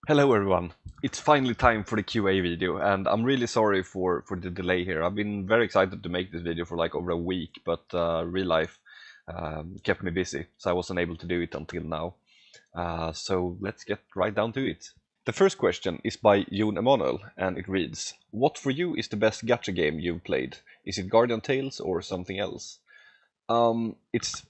Hello everyone. It's finally time for the QA video, and I'm really sorry for the delay here. I've been very excited to make this video for like over a week, but real life kept me busy, so I wasn't able to do it until now. So let's get right down to it. The first question is by Jon Emanuel, and it reads, "What for you is the best gacha game you've played? Is it Guardian Tales or something else?" It's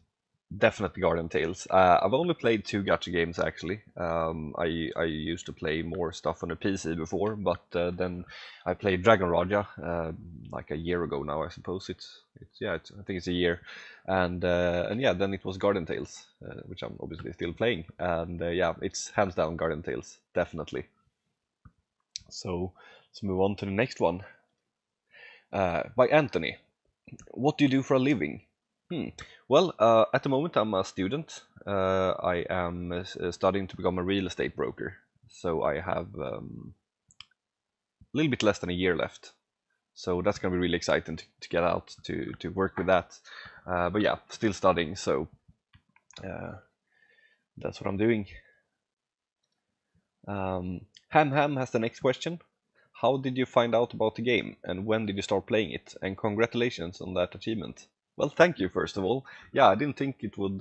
definitely Guardian Tales. I've only played two gacha games actually. I used to play more stuff on the PC before, but then I played Dragon Raja like a year ago now. I suppose I think it's a year, and yeah, then it was Guardian Tales, which I'm obviously still playing, and yeah, it's hands down Guardian Tales, definitely. So let's move on to the next one by Anthony. What do you do for a living? Hmm. Well, at the moment I'm a student. I am studying to become a real estate broker. So I have a little bit less than a year left. So that's going to be really exciting to get out to work with that. But yeah, still studying. So that's what I'm doing. Ham has the next question. How did you find out about the game and when did you start playing it? And congratulations on that achievement. Well, thank you, first of all. Yeah, I didn't think it would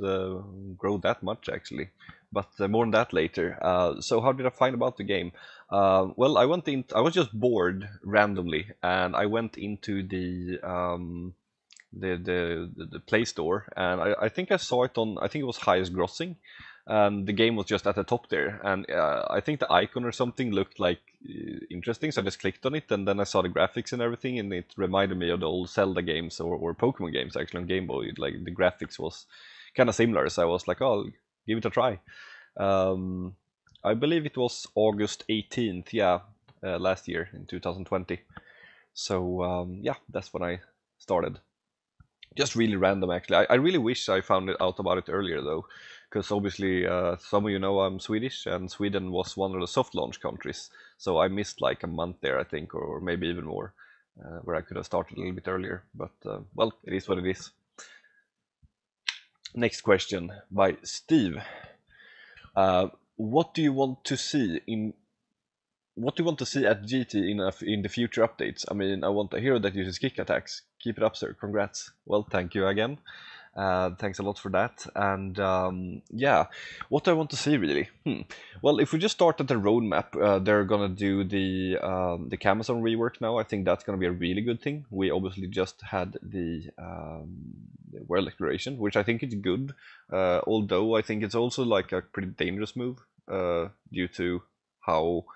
grow that much, actually. But more on that later. So how did I find about the game? Well, I was just bored randomly, and I went into the Play Store, and I think I saw it on, I think it was highest grossing, and the game was just at the top there, and I think the icon or something looked like interesting, so I just clicked on it, and then I saw the graphics and everything, and it reminded me of the old Zelda games or Pokemon games actually on Game Boy. Like the graphics was kind of similar, so I was like, oh, I'll give it a try. Um, I believe it was August 18th, yeah, last year in 2020. So yeah, that's when I started. Just really random, actually. I really wish I found it out about it earlier, though, because obviously some of you know I'm Swedish, and Sweden was one of the soft launch countries, so I missed like a month there, I think, or maybe even more, where I could have started a little bit earlier. But well, it is what it is. Next question by Steve. What do you want to see in what do you want to see at GT in the future updates? I mean, I want a hero that uses kick attacks. Keep it up, sir. Congrats. Well, thank you again. Thanks a lot for that. And yeah, what do I want to see really? Well, if we just start at the roadmap, they're gonna do the Camazon rework now. I think that's gonna be a really good thing. We obviously just had the world exploration, which I think is good. Although I think it's also like a pretty dangerous move due to how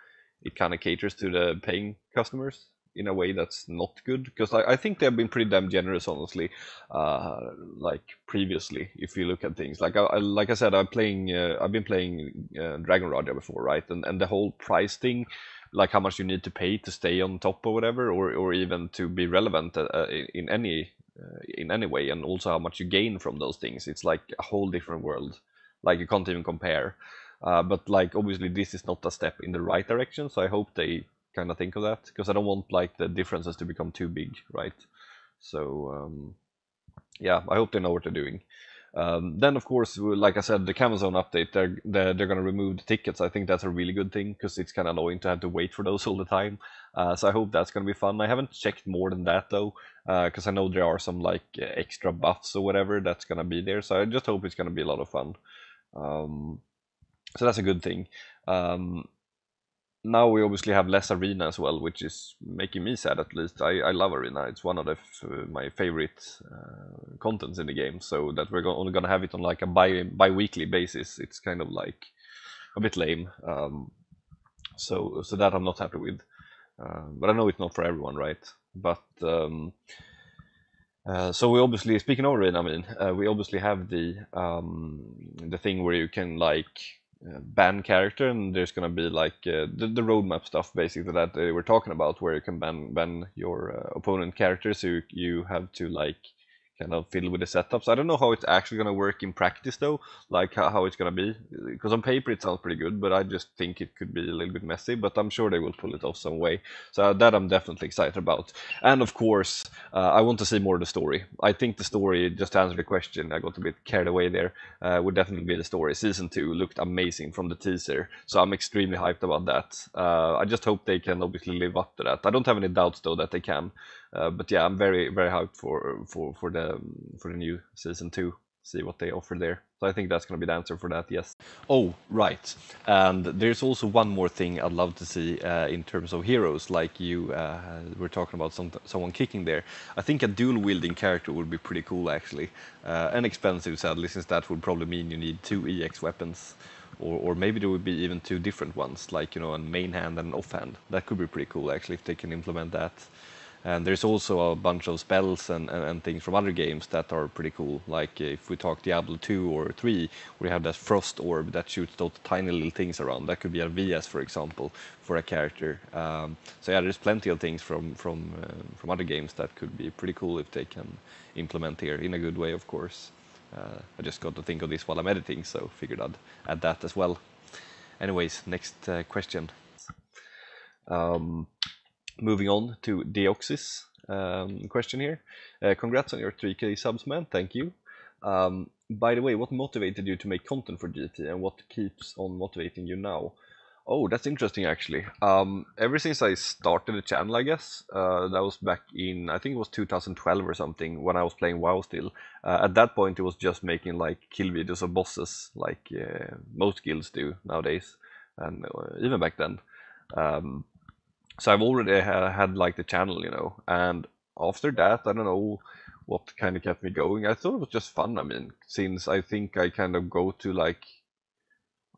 it kind of caters to the paying customers in a way that's not good, because I think they've been pretty damn generous, honestly, like previously. If you look at things like I said, I've been playing Dragon Raja before, right? And the whole price thing, like how much you need to pay to stay on top or whatever, or even to be relevant in any way, and also how much you gain from those things, it's like a whole different world. Like you can't even compare. But like obviously this is not a step in the right direction, so I hope they kind of think of that, because I don't want like the differences to become too big, right? So yeah, I hope they know what they're doing. Then of course, like I said, the Camazon update, they're gonna remove the tickets. I think that's a really good thing, because it's kind of annoying to have to wait for those all the time. So I hope that's gonna be fun. I haven't checked more than that though, because I know there are some like extra buffs or whatever that's gonna be there. So I just hope it's gonna be a lot of fun. Um, so that's a good thing. Um, Now we obviously have less arena as well, which is making me sad. At least I love arena. It's one of my favorite contents in the game. So that we're only gonna have it on like a bi-weekly basis, it's kind of like a bit lame. So that I'm not happy with. But I know it's not for everyone, right? But so we obviously, speaking of arena, I mean, we obviously have the thing where you can like ban character, and there's gonna be like the roadmap stuff basically that they were talking about, where you can ban your opponent characters. So you have to like kind of fiddle with the setups. I don't know how it's actually going to work in practice though, like how it's going to be. Because on paper it sounds pretty good, but I just think it could be a little bit messy. But I'm sure they will pull it off some way. So that I'm definitely excited about. And of course, I want to see more of the story. I think the story, just to answer the question, I got a bit carried away there. Would definitely be the story. Season 2 looked amazing from the teaser, so I'm extremely hyped about that. I just hope they can obviously live up to that. I don't have any doubts though that they can. But yeah, I'm very very hyped for the new season 2. See what they offer there. So I think that's going to be the answer for that. Yes. Oh, right. And there's also one more thing I'd love to see in terms of heroes, like you were talking about someone kicking there. I think a dual wielding character would be pretty cool actually, and expensive sadly, since that would probably mean you need 2 EX weapons. Or maybe there would be even 2 different ones, like, you know, a main hand and an offhand. That could be pretty cool actually if they can implement that. And there's also a bunch of spells and things from other games that are pretty cool. Like if we talk Diablo 2 or 3, we have that frost orb that shoots those tiny little things around. That could be a VS, for example, for a character. So yeah, there's plenty of things from other games that could be pretty cool if they can implement here in a good way, of course. I just got to think of this while I'm editing, so figured I'd add that as well. Anyways, next question. Moving on to Deoxys question here. Congrats on your 3K subs, man. Thank you. By the way, what motivated you to make content for GT, and what keeps on motivating you now? Oh, that's interesting actually. Ever since I started the channel, I guess, that was back in, I think it was 2012 or something, when I was playing WoW still. At that point, it was just making like kill videos of bosses, like most guilds do nowadays, and even back then. So I've already had like the channel, you know, and after that, I don't know what kind of kept me going. I thought it was just fun. I mean, since I think I kind of go to like,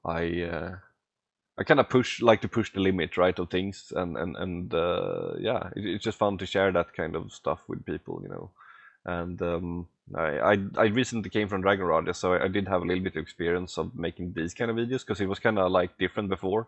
I kind of like to push the limit, right, of things, and yeah, it's just fun to share that kind of stuff with people, you know. And I recently came from Dragon Raja, so I did have a little bit of experience of making these kind of videos, because it was kind of like different before,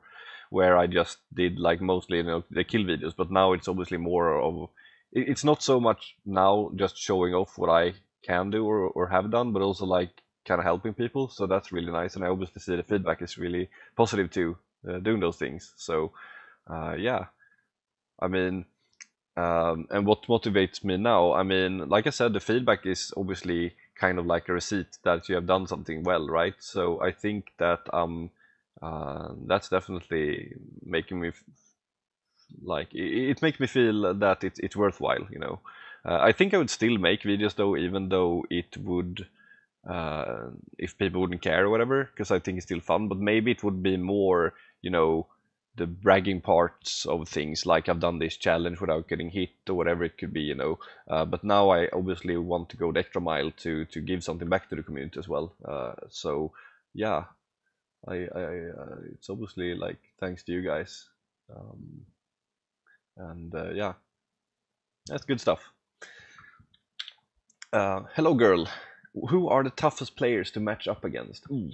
where I just did like mostly, you know, the kill videos, but now it's obviously more of, it's not so much now just showing off what I can do or have done, but also like kind of helping people. So that's really nice, and I obviously see the feedback is really positive too, doing those things. So yeah, I mean, and what motivates me now, I mean, like I said, the feedback is obviously kind of like a receipt that you have done something well, right? So I think that that's definitely making me like, it makes me feel that it's worthwhile, you know. I think I would still make videos though, even though it would, if people wouldn't care or whatever, because I think it's still fun. But maybe it would be more, you know, the bragging parts of things, like I've done this challenge without getting hit or whatever it could be, you know. But now I obviously want to go the extra mile to give something back to the community as well. So yeah, it's obviously like thanks to you guys, and yeah, that's good stuff. Hello, girl. Who are the toughest players to match up against? Ooh.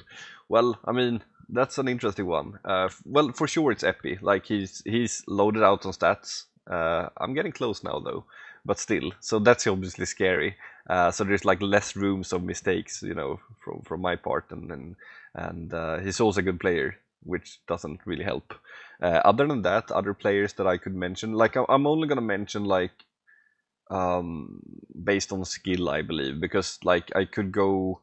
Well, I mean, that's an interesting one. Well, for sure it's Epi. Like he's loaded out on stats. I'm getting close now though, but still. So that's obviously scary. So there's like less rooms of mistakes, you know, from my part, and he's also a good player, which doesn't really help. Other than that, other players that I could mention, like I'm only gonna mention like based on skill, I believe, because like I could go,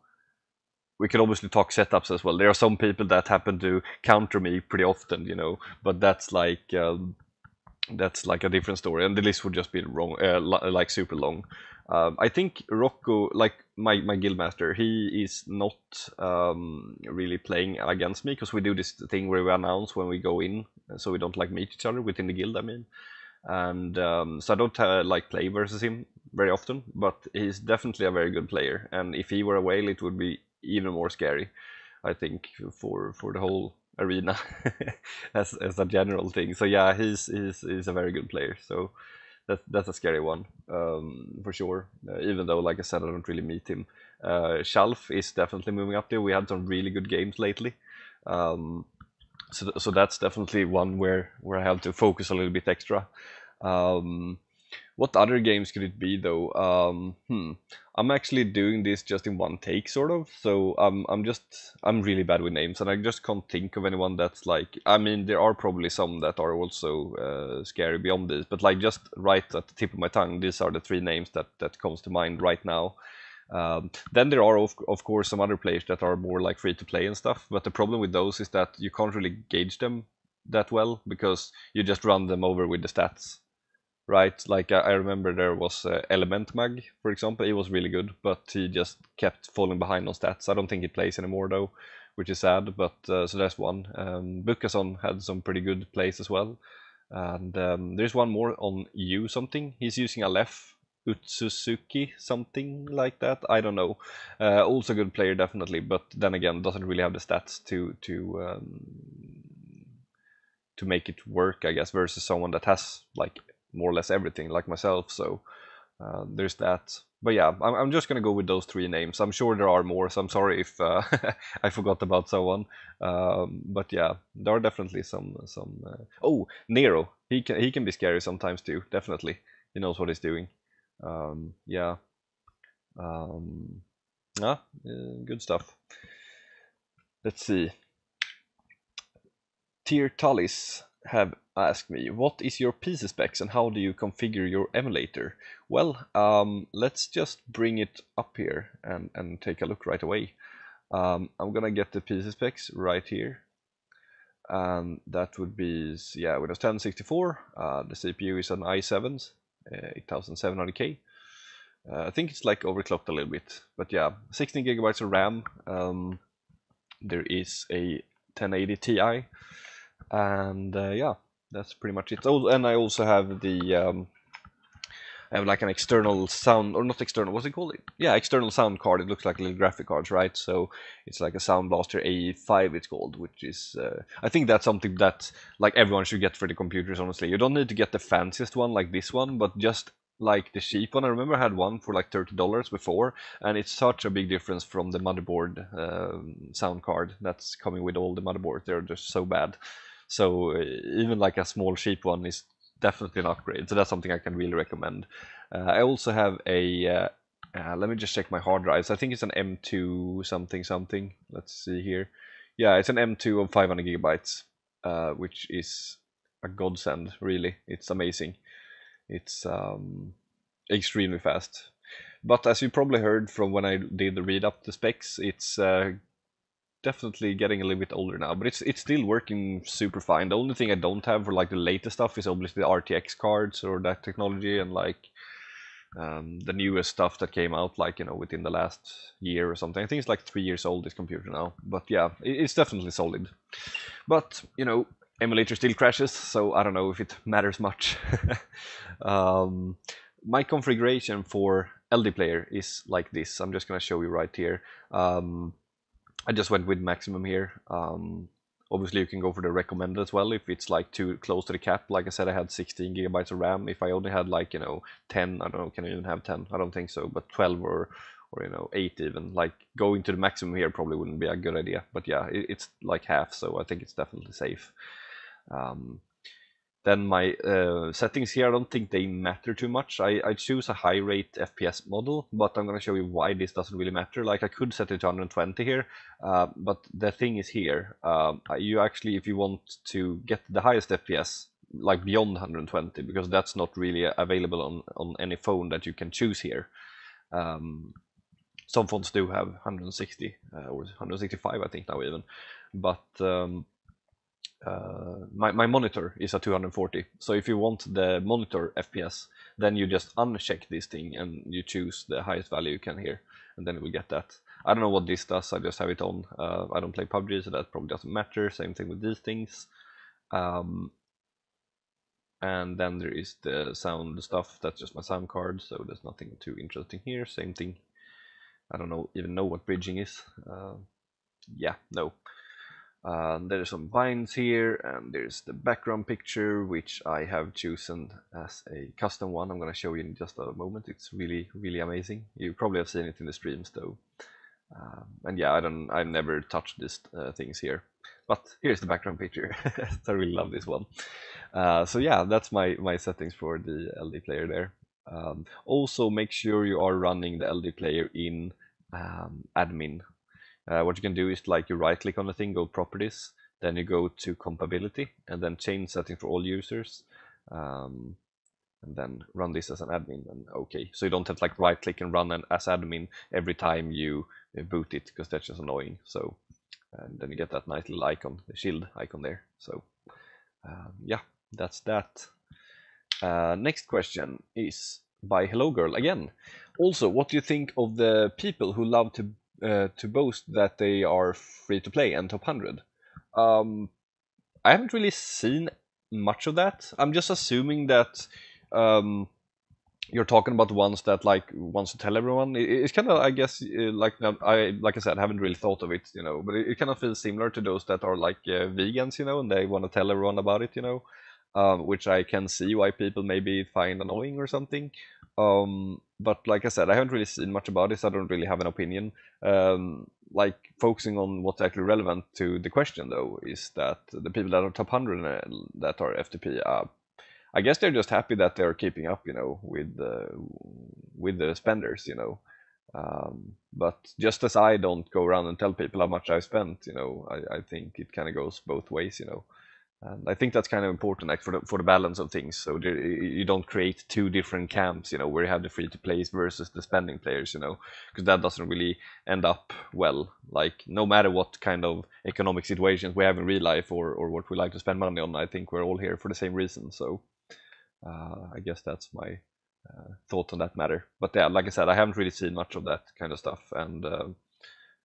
we could obviously talk setups as well. There are some people that happen to counter me pretty often, you know, but that's like a different story, and the list would just be wrong, like super long. I think Rocco, like my guildmaster, he is not really playing against me, because we do this thing where we announce when we go in, so we don't like meet each other within the guild, I mean. And so I don't like play versus him very often, but he's definitely a very good player, and if he were a whale it would be even more scary, I think, for the whole arena as a general thing. So yeah, he's a very good player, so that's a scary one, for sure, even though, like I said, I don't really meet him. Shalf is definitely moving up there. We had some really good games lately. So that's definitely one where I have to focus a little bit extra. What other games could it be though? I'm actually doing this just in one take, sort of. So I'm really bad with names, and I just can't think of anyone that's like. I mean, there are probably some that are also scary beyond this, but like just right at the tip of my tongue, these are the three names that comes to mind right now. Then there are of course some other players that are more like free to play and stuff, but the problem with those is that you can't really gauge them that well because you just run them over with the stats, right? Like I remember there was Element Mag, for example. He was really good, but he just kept falling behind on stats. I don't think he plays anymore though, which is sad. But so that's one. Bukason had some pretty good plays as well, and there's one more on U something. He's using Aleph Utsuzuki, something like that. I don't know. Also good player definitely, but then again doesn't really have the stats to make it work, I guess, versus someone that has like more or less everything like myself. So there's that. But yeah, I'm just gonna go with those three names. I'm sure there are more, so I'm sorry if I forgot about someone. But yeah, there are definitely some. Oh, Nero. He can be scary sometimes too. Definitely, he knows what he's doing. Yeah. Um, good stuff. Let's see. Tier Talis have asked me, what is your PC specs and how do you configure your emulator? Well, let's just bring it up here and take a look right away. I'm gonna get the PC specs right here. And that would be, yeah, Windows 10 64. The CPU is an i7, 8700K. I think it's like overclocked a little bit, but yeah, 16 gigabytes of RAM. There is a 1080 Ti, and yeah, that's pretty much it. Oh, and I also have I have like an external sound, or not external, what's it called? Yeah, external sound card. It looks like little graphic cards, right? So it's like a Sound Blaster A5, it's called, which is I think that's something that like everyone should get for the computers. Honestly, you don't need to get the fanciest one like this one, but just like the cheap one. I remember I had one for like $30 before, and it's such a big difference from the motherboard sound card that's coming with all the motherboards. They're just so bad. So even like a small cheap one is definitely an upgrade. So that's something I can really recommend. I also have let me just check my hard drives. I think it's an M2 something something. Let's see here. Yeah, it's an M2 of 500 gigabytes, which is a godsend. Really, it's amazing. It's extremely fast. But as you probably heard from when I did read up the specs, it's definitely getting a little bit older now, but it's still working super fine. The only thing I don't have for like the latest stuff is obviously the RTX cards or that technology, and like the newest stuff that came out like within the last year or something. I think it's like 3 years old, this computer now, but yeah, it's definitely solid. But emulator still crashes, so I don't know if it matters much. My configuration for LD player is like this. I'm just gonna show you right here. I just went with maximum here. Obviously, you can go for the recommended as well if it's like too close to the cap. Like I said, I had 16 gigabytes of RAM. If I only had like 10, I don't know, can I even have 10? I don't think so, but 12 or 8 even. Like going to the maximum here probably wouldn't be a good idea. But yeah, it's like half, so I think it's definitely safe. Then my settings here, I don't think they matter too much. I choose a high rate FPS model, but I'm going to show you why this doesn't really matter. Like I could set it to 120 here, but the thing is here, you actually, if you want to get the highest FPS, like beyond 120, because that's not really available on any phone that you can choose here. Some phones do have 160 or 165, I think now even, but my monitor is a 240. So if you want the monitor FPS, then you just uncheck this thing and you choose the highest value you can here, and then it will get that. I don't know what this does. I just have it on. I don't play PUBG, so that probably doesn't matter. Same thing with these things. And then there is the sound stuff. That's just my sound card, so there's nothing too interesting here. Same thing. I don't even know what bridging is. Yeah, no. There's some vines here, and there's the background picture, which I have chosen as a custom one. I'm going to show you in just a moment. It's really, really amazing. You probably have seen it in the streams though. And yeah, I've never touched these things here. But here's the background picture. So I really love this one. So yeah, that's my settings for the LD player there. Also, make sure you are running the LD player in admin. What you can do is like you right click on the thing, go properties, then you go to compatibility, and then change setting for all users. And then run this as an admin, and okay. So you don't have to like right click and run as admin every time you boot it, because that's just annoying. So and then you get that nice little icon, the shield icon there. So yeah, that's that. Next question is by Hello Girl again. Also, what do you think of the people who love to boast that they are free to play and top 100? I haven't really seen much of that. I'm just assuming that you're talking about the ones that like wants to tell everyone. It's kind of, I guess, like I said, I haven't really thought of it, but it kind of feels similar to those that are like vegans, and they want to tell everyone about it, which I can see why people maybe find annoying or something. But like I said, I haven't really seen much about it, so I don't really have an opinion. Like focusing on what's actually relevant to the question, though, is that the people that are top 100 that are FTP, I guess they're just happy that they're keeping up, with the spenders, But just as I don't go around and tell people how much I spent, I think it kind of goes both ways, And I think that's kind of important, like for the balance of things. So you don't create two different camps, where you have the free to plays versus the spending players, because that doesn't really end up well. Like no matter what kind of economic situations we have in real life or what we like to spend money on, I think we're all here for the same reason. So I guess that's my thought on that matter. But yeah, like I said, I haven't really seen much of that kind of stuff, and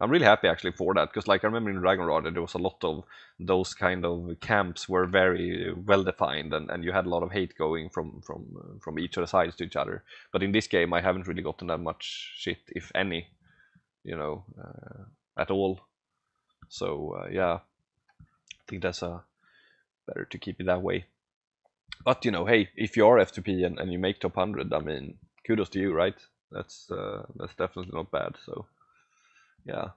I'm really happy actually for that, because like I remember in Dragon Rod there was a lot of those kind of camps were very well defined, and you had a lot of hate going from each of the sides to each other. But in this game, I haven't really gotten that much shit, if any, at all. So yeah, I think that's better to keep it that way. But hey, if you are FTP and you make top 100, I mean, kudos to you, right? That's definitely not bad. So yeah.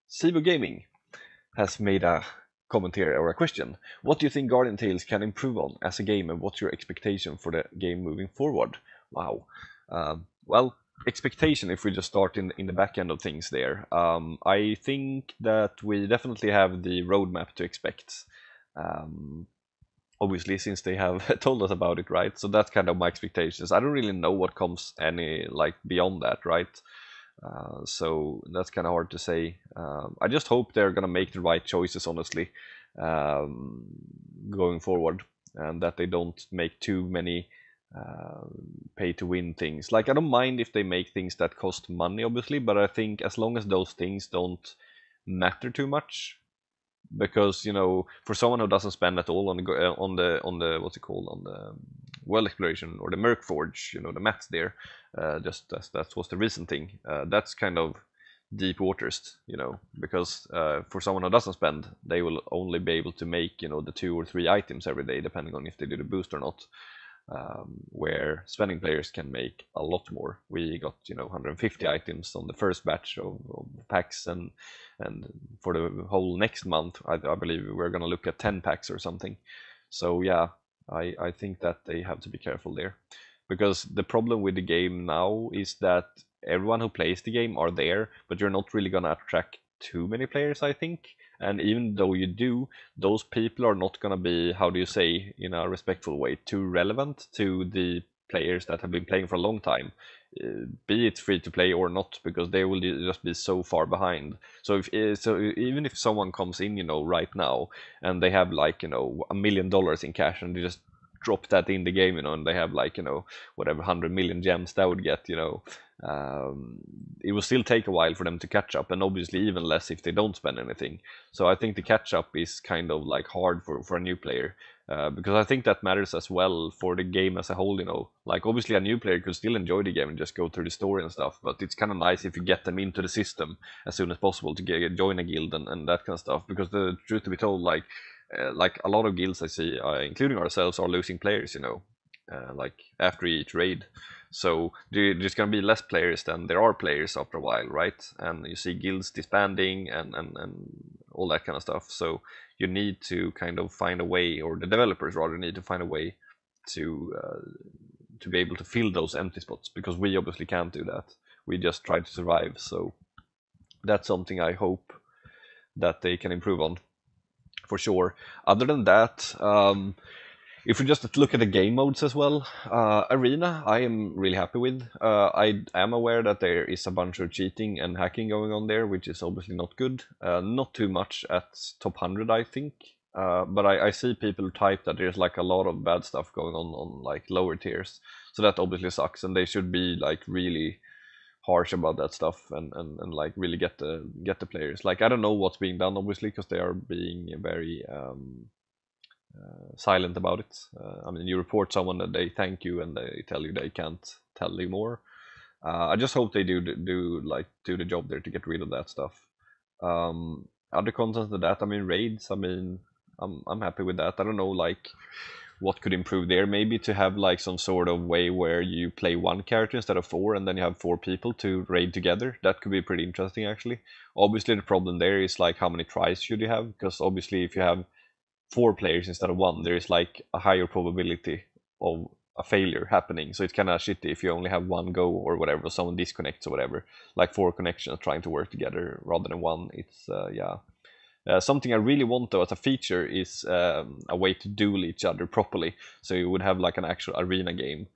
Sibu Gaming has made a comment here, or a question. What do you think Guardian Tales can improve on as a game, and what's your expectation for the game moving forward? Wow. Well, expectation, if we just start in the back end of things there, I think that we definitely have the roadmap to expect. Obviously, since they have told us about it, right? So that's kind of my expectations. I don't really know what comes any like beyond that, right? So that's kind of hard to say. I just hope they're gonna make the right choices, honestly, going forward, and that they don't make too many pay-to-win things. Like I don't mind if they make things that cost money, obviously, but I think as long as those things don't matter too much, because for someone who doesn't spend at all on the what's it called, on the world exploration or the Merc Forge, the mats there, just as that was the recent thing, that's kind of deep waters, because for someone who doesn't spend, they will only be able to make the 2 or 3 items every day, depending on if they do the boost or not. Where spending players can make a lot more. We got 150 items on the first batch of packs, and for the whole next month, I believe we're gonna look at 10 packs or something. So yeah, I think that they have to be careful there, because the problem with the game now is that everyone who plays the game are there, but you're not really gonna attract too many players, I think. And even though you do, those people are not going to be, how do you say, in a respectful way, too relevant to the players that have been playing for a long time, be it free to play or not, because they will just be so far behind. So even if someone comes in, right now, and they have like $1 million in cash, and they just drop that in the game, and they have like whatever 100 million gems that would get, it will still take a while for them to catch up, and obviously even less if they don't spend anything. So I think the catch up is kind of like hard for a new player, because I think that matters as well for the game as a whole. Like obviously a new player could still enjoy the game and just go through the story and stuff, but it's kind of nice if you get them into the system as soon as possible to join a guild and that kind of stuff, because the truth to be told, like a lot of guilds I see, including ourselves, are losing players, like after each raid. So there's going to be less players than there are players after a while, right? And you see guilds disbanding and all that kind of stuff. So you need to kind of find a way, or the developers rather need to find a way to to be able to fill those empty spots, because we obviously can't do that. We just try to survive. So that's something I hope that they can improve on, for sure. Other than that, if we just look at the game modes as well, Arena I am really happy with. I am aware that there is a bunch of cheating and hacking going on there, which is obviously not good. Not too much at top 100, I think. But I see people type that there's like a lot of bad stuff going on like lower tiers. So that obviously sucks, and they should be like really harsh about that stuff, and like really get the players. Like, I don't know what's being done, obviously, because they are being very silent about it. I mean, you report someone that they thank you and they tell you they can't tell you more. I just hope they do the job there to get rid of that stuff. Other content than that, I mean, raids. I mean, I'm happy with that. I don't know, like, what could improve there. Maybe to have like some sort of way where you play one character instead of four, and then you have four people to raid together. That could be pretty interesting, actually. Obviously, the problem there is like how many tries should you have? Because obviously, if you have four players instead of one, there is like a higher probability of a failure happening. So it's kind of shitty if you only have one go or whatever, someone disconnects or whatever. Like four connections trying to work together rather than one. It's yeah. Something I really want though as a feature is a way to duel each other properly. So you would have like an actual arena game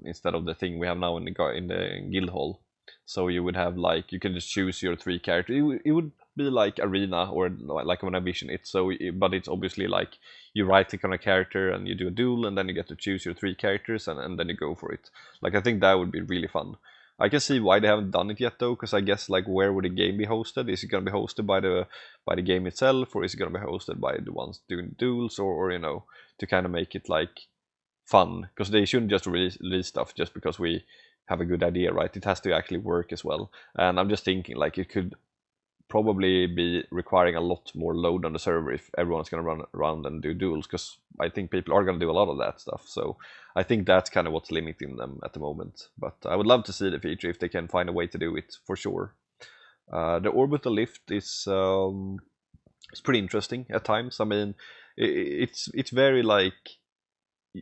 instead of the thing we have now in the guild hall. So you would have like, you can just choose your three characters. It would be like arena, or like when I vision it. So, but it's obviously like you right click on a character and you do a duel, and then you get to choose your three characters, and then you go for it. Like, I think that would be really fun. I can see why they haven't done it yet though, because I guess like, where would the game be hosted? Is it gonna be hosted by the game itself, or is it gonna be hosted by the ones doing duels, or you know, to kind of make it like fun? Because they shouldn't just release stuff just because we have a good idea, right? It has to actually work as well. And I'm just thinking like, it could probably be requiring a lot more load on the server if everyone's going to run around and do duels, because I think people are going to do a lot of that stuff. So I think that's kind of what's limiting them at the moment. But I would love to see the feature if they can find a way to do it, for sure. The orbital lift is it's pretty interesting at times. I mean, it's very like,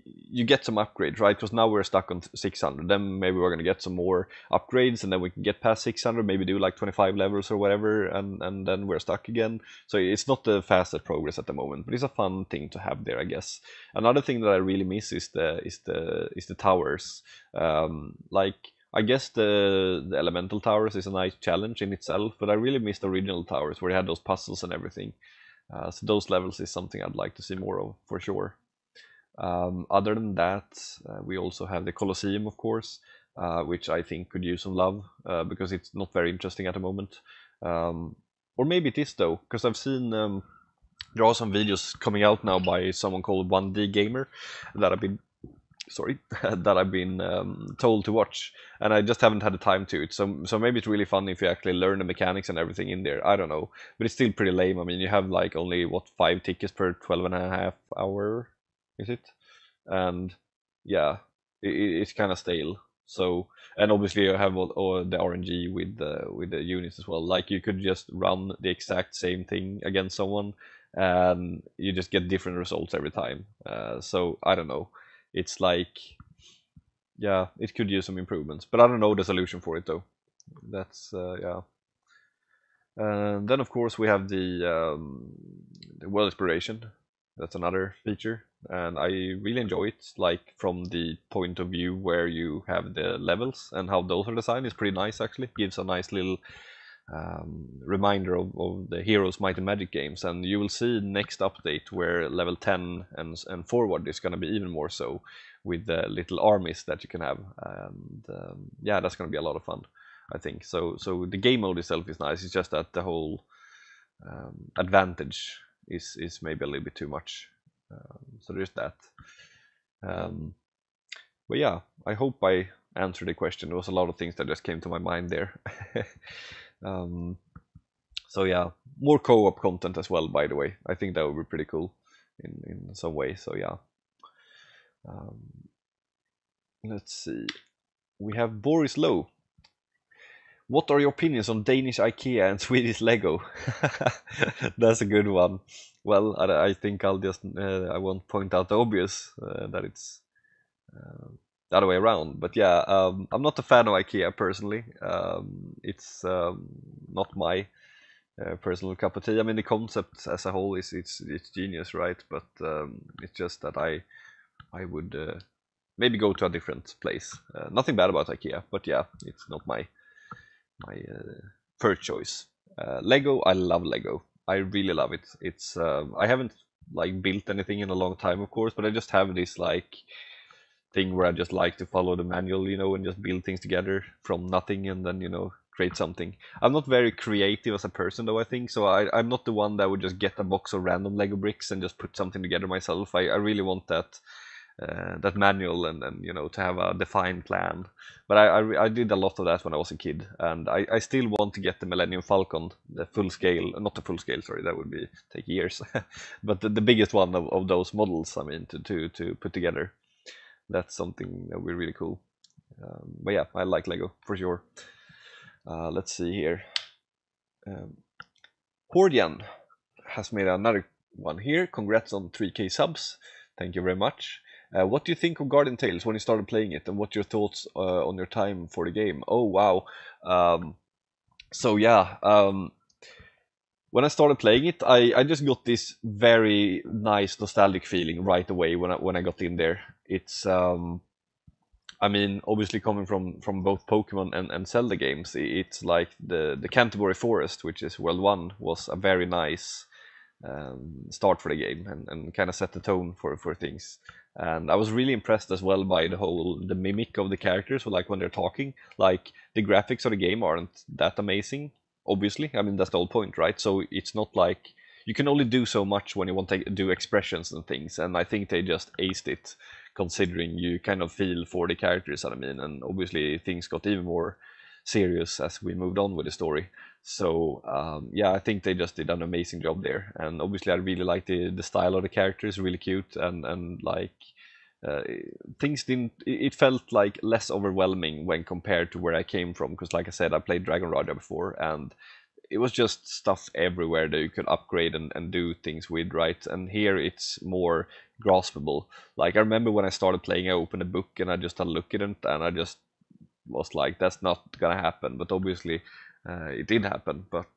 you get some upgrades, right? Because now we're stuck on 600. Then maybe we're gonna get some more upgrades, and then we can get past 600. Maybe do like 25 levels or whatever, and then we're stuck again. So it's not the fastest progress at the moment, but it's a fun thing to have there, I guess. Another thing that I really miss is the towers. Like, I guess the elemental towers is a nice challenge in itself, but I really miss the original towers where they had those puzzles and everything. So those levels is something I'd like to see more of, for sure. Other than that, we also have the Colosseum, of course, which I think could use some love, because it's not very interesting at the moment. Or maybe it is though, because I've seen there are some videos coming out now by someone called 1D Gamer that I've been told to watch, and I just haven't had the time to it. So maybe it's really fun if you actually learn the mechanics and everything in there. I don't know, but it's still pretty lame. I mean, you have like only 5 tickets per 12.5 hour. Is it? And yeah, it's kind of stale. So, and obviously you have all the RNG with the units as well. Like, you could just run the exact same thing against someone, and you just get different results every time. So I don't know. It's like, yeah, it could use some improvements, but I don't know the solution for it though. That's yeah. And then of course we have the world exploration. That's another feature, and I really enjoy it. Like, from the point of view where you have the levels and how those are designed is pretty nice. Actually, gives a nice little reminder of the Heroes Might and Magic games. And you will see next update where level 10 and forward is going to be even more so, with the little armies that you can have. And yeah, that's going to be a lot of fun, I think. So the game mode itself is nice. It's just that the whole advantage is maybe a little bit too much. So there's that. But yeah, I hope I answered the question. There was a lot of things that just came to my mind there. So yeah, more co-op content as well, by the way. I think that would be pretty cool in some way. So yeah. Let's see. We have Boris Lowe. What are your opinions on Danish IKEA and Swedish Lego? That's a good one. Well, I think I'll just I won't point out the obvious, that it's the other way around. But yeah, I'm not a fan of IKEA personally. It's not my personal cup of tea. I mean, the concept as a whole is it's genius, right? But it's just that I would maybe go to a different place. Nothing bad about IKEA, but yeah, it's not my first choice. Lego, I love Lego. I really love it. It's I haven't like built anything in a long time, of course, but I just have this like thing where I just like to follow the manual, and just build things together from nothing and then, create something. I'm not very creative as a person though, I think. So I'm not the one that would just get a box of random Lego bricks and just put something together myself. I really want that manual and to have a defined plan. But I did a lot of that when I was a kid, and I still want to get the Millennium Falcon, the full scale, not the full scale, sorry, that would be take years, but the biggest one of those models. I mean, to put together. That's something that would be really cool. But yeah, I like Lego for sure. Let's see here. Hordian has made another one here. Congrats on 3K subs. Thank you very much. What do you think of Guardian Tales when you started playing it, and what's your thoughts on your time for the game? Oh wow. So yeah, when I started playing it, I just got this very nice nostalgic feeling right away when I got in there. It's I mean, obviously coming from both Pokemon and Zelda games, it's like the Canterbury Forest, which is World 1, was a very nice start for the game and kind of set the tone for things. And I was really impressed as well by the mimic of the characters, so like when they're talking. Like the graphics of the game aren't that amazing, obviously. I mean, that's the whole point, right? So it's not like you can only do so much when you want to do expressions and things, and I think they just aced it, considering you kind of feel for the characters. I mean, and obviously things got even more serious as we moved on with the story. So yeah, I think they just did an amazing job there, and obviously I really like the style of the characters, really cute, and like uh, things didn't. It felt like less overwhelming when compared to where I came from, because like I said, I played Dragon Raja before, and it was just stuff everywhere that you could upgrade and do things with, right? And here it's more graspable. Like I remember when I started playing, I opened a book and I just had a look at it, and I just was like, that's not gonna happen. But obviously, it did happen. But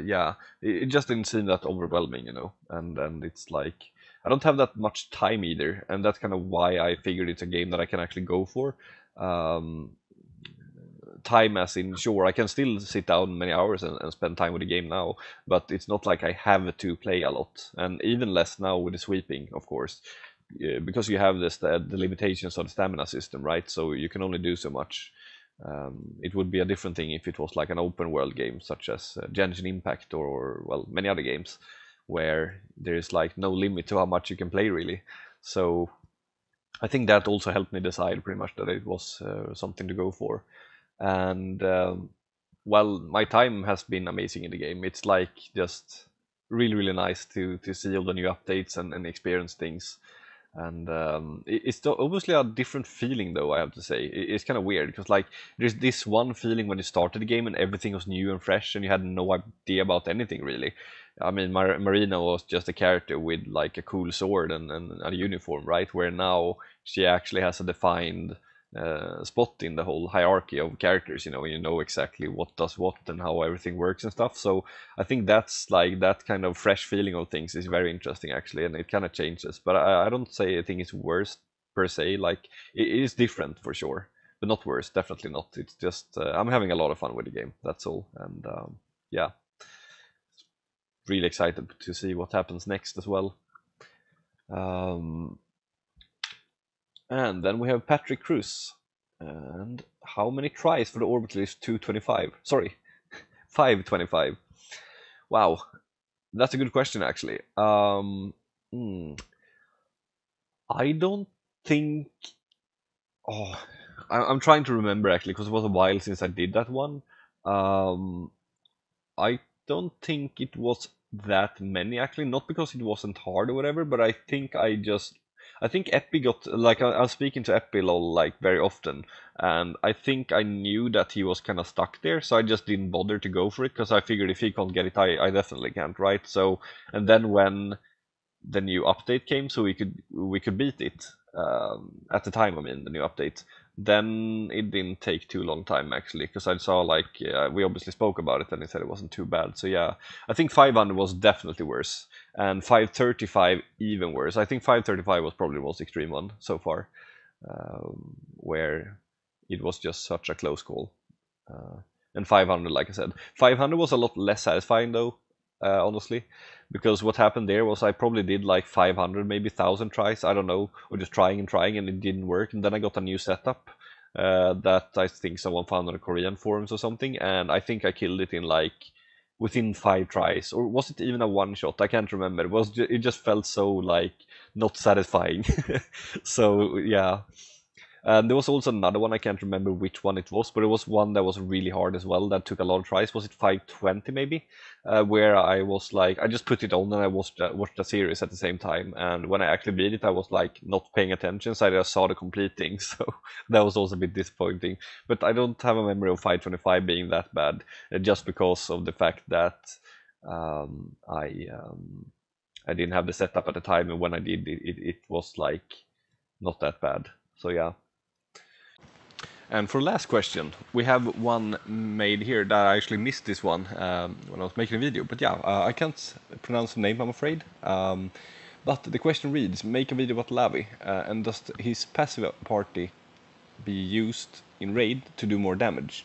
yeah, it just didn't seem that overwhelming, And it's like I don't have that much time either, and that's kind of why I figured it's a game that I can actually go for. Um, Time as in, sure, I can still sit down many hours and spend time with the game now, but it's not like I have to play a lot, and even less now with the sweeping, of course, because you have the limitations of the stamina system, right? So you can only do so much. It would be a different thing if it was like an open world game such as Genshin Impact or well, many other games where there is like no limit to how much you can play, really. So I think that also helped me decide pretty much that it was something to go for. And well, my time has been amazing in the game. It's like just really nice to see all the new updates and experience things. And it's obviously a different feeling, though, I have to say. It's kind of weird because like there's this one feeling when you started the game and everything was new and fresh and you had no idea about anything really. I mean, Marina was just a character with like a cool sword and a uniform, right? Where now she actually has a defined spot in the whole hierarchy of characters. You know exactly what does what and how everything works and stuff. So I think that's like that kind of fresh feeling of things is very interesting actually, and it kind of changes. But I don't say I think it's worse per se. Like it is different for sure, but not worse. Definitely not. It's just I'm having a lot of fun with the game. That's all, and yeah, really excited to see what happens next as well. Um, and then we have Patrick Cruz. And how many tries for the orbital is 225? Sorry, 525. Wow, that's a good question actually. Hmm, I don't think. Oh, I'm trying to remember actually because it was a while since I did that one. Um, I don't think it was that many actually, not because it wasn't hard or whatever, but I think Epi got like I was speaking to Epi lol like very often, and I think I knew that he was kind of stuck there, so I just didn't bother to go for it because I figured if he can't get it, I definitely can't, right? So and then when the new update came, so we could beat it. at the time, I mean, the new update, then it didn't take too long time actually, because I saw like we obviously spoke about it and they said it wasn't too bad. So yeah, I think 500 was definitely worse, and 535 even worse. I think 535 was probably the most extreme one so far, where it was just such a close call. And 500, like I said, 500 was a lot less satisfying though, honestly, because what happened there was I probably did like 500, maybe 1,000 tries, I don't know, or just trying and it didn't work, and then I got a new setup that I think someone found on the Korean forums or something, and I think I killed it in like within 5 tries, or was it even a one shot? I can't remember. It just felt so like not satisfying. So yeah, there was also another one, I can't remember which one it was, but it was one that was really hard as well, that took a lot of tries. Was it 520 maybe? Where I was like, I just put it on and I watched the series at the same time, and when I actually beat it, I was like not paying attention, so I just saw the complete thing, so that was also a bit disappointing. But I don't have a memory of 525 being that bad, just because of the fact that I didn't have the setup at the time, and when I did, it was like not that bad. So yeah. And for last question, we have one made here that I actually missed this one when I was making a video. But yeah, I can't pronounce the name, I'm afraid. But the question reads, make a video about Lavi, and does his passive party be used in raid to do more damage?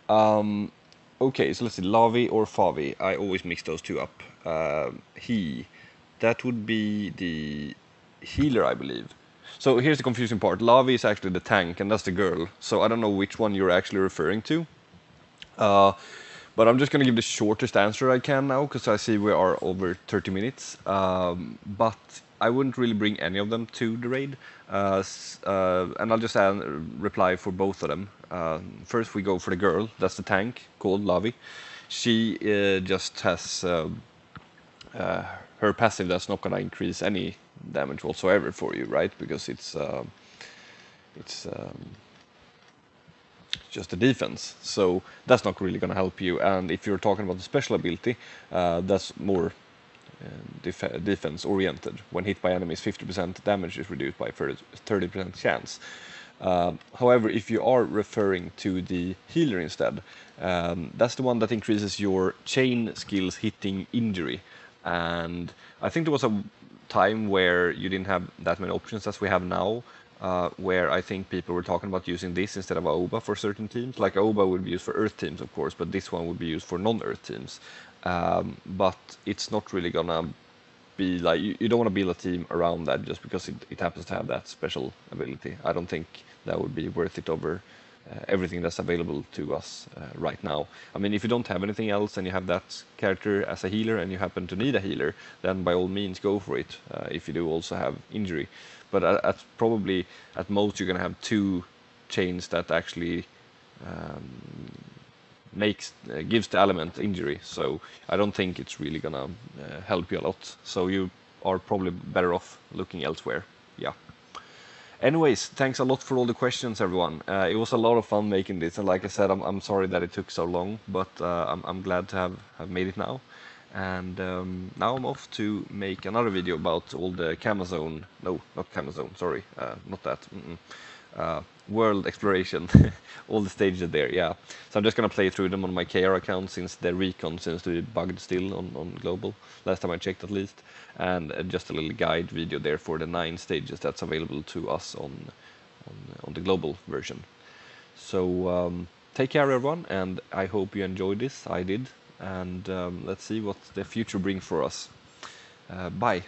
Okay, so let's see, Lavi or Favi. I always mix those two up. That would be the healer, I believe. So here's the confusing part. Lavi is actually the tank, and that's the girl. So I don't know which one you're actually referring to. But I'm just going to give the shortest answer I can now, because I see we are over 30 minutes. But I wouldn't really bring any of them to the raid. And I'll just reply for both of them. First we go for the girl, that's the tank, called Lavi. She just has... her passive that's not going to increase any damage whatsoever for you, right? Because it's just a defense, so that's not really going to help you. And if you're talking about the special ability, that's more defense oriented. When hit by enemies, 50% damage is reduced by 30% chance. However, if you are referring to the healer instead, that's the one that increases your chain skills hitting injury. And I think there was a time where you didn't have that many options as we have now, where I think people were talking about using this instead of AOBA for certain teams. Like AOBA would be used for Earth teams, of course, but this one would be used for non-Earth teams. But it's not really gonna be like, you don't want to build a team around that just because it happens to have that special ability. I don't think that would be worth it over everything that's available to us right now. I mean, if you don't have anything else and you have that character as a healer and you happen to need a healer, then by all means go for it, if you do also have injury. But probably at most you're going to have 2 chains that actually gives the element injury, so I don't think it's really going to help you a lot. So you are probably better off looking elsewhere. Yeah. Anyways, thanks a lot for all the questions, everyone. It was a lot of fun making this, and like I said, I'm sorry that it took so long, but I'm glad to have made it now. And now I'm off to make another video about all the Camazone, no, not Camazone, sorry, not that, world exploration, all the stages there, yeah. So I'm just gonna play through them on my KR account, since the recon seems to be bugged still on global, last time I checked at least, and just a little guide video there for the 9 stages that's available to us on the global version. So take care everyone, and I hope you enjoyed this. I did, and let's see what the future brings for us. Bye.